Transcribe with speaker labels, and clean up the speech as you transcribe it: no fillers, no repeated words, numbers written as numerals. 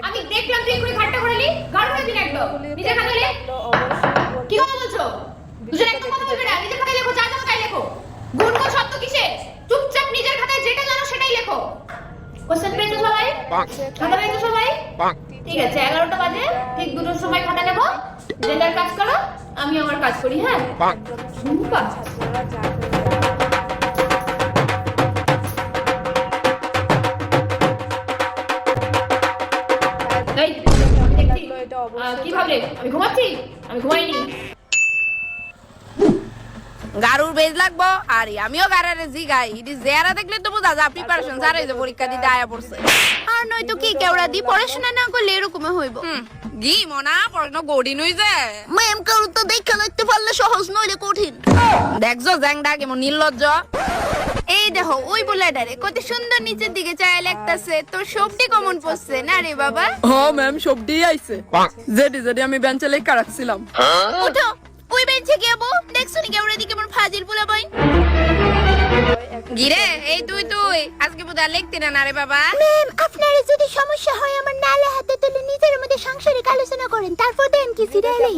Speaker 1: আমি দেখলাম তুই করে ঘাটটা ঘোরালি, ঘাট ঘোরাবি না একদম। নিজের খাতায় লেখ। কি কথা বলছো? দুজন একদম কথা বলবে না, নিজের খাতায় লেখো, যা জানো তাই লেখো। গুনগুন শব্দ কিসে? চুপচাপ নিজের খাতায় যেটা জানো সেটাই লেখো। কোশ্চেন পেয়েছো সবাই? খাতা পেয়েছো সবাই? ঠিক আছে, 11টা বাজে, ঠিক দুটোর সময় খাতা নেব। যে যার কাজ করো, আমি আমার কাজ করি, হ্যাঁ? কি ভাবলে আমি ঘুমাচ্ছি? আমি ঘুমাইনি।
Speaker 2: গারুর বেজ লাগবো আর আমিও গারারে জিগাই ইডি জেরা দেখলে তো বোঝা যায় প্রিপারেশন জারাই যে পরীক্ষা দিতে আয়া পড়ছে
Speaker 3: আর নয়তো কি কেওড়া দি পড়াশোনা না করলে এরকম হইব।
Speaker 2: গি মনা পড়ানো গড়ি নই যে
Speaker 3: ম্যাম কারু তো দেখা লাগতে পারলে সহজ নইলে কঠিন।
Speaker 2: দেখছো জ্যাংডা কেমন নির্লজ্জ।
Speaker 3: এই দেখো ওই বুলাডারে কত সুন্দর নিচের দিকে চায় লাগতাছে, তোর সবটি কমন পড়ছে না রে বাবা?
Speaker 4: হ্যাঁ ম্যাম সবটি আইছে, যেটি যেটি আমি বেঞ্চে লেখা রাখছিলাম।
Speaker 3: ওঠো ওই বেঞ্চে গিয়ে বো, দেখছো নি কেওড়া দি কেমন ফাজিল বুলা বই।
Speaker 2: গিরে এই তুই আজকে বুধা লিখতি না রে বাবা?
Speaker 3: ম্যাম আপনার যদি সমস্যা হয় আমার নালে হাতে তুলে নিজের মধ্যে সাংসারিক আলোচনা করেন, তারপর দেন কি সিরিয়ালে।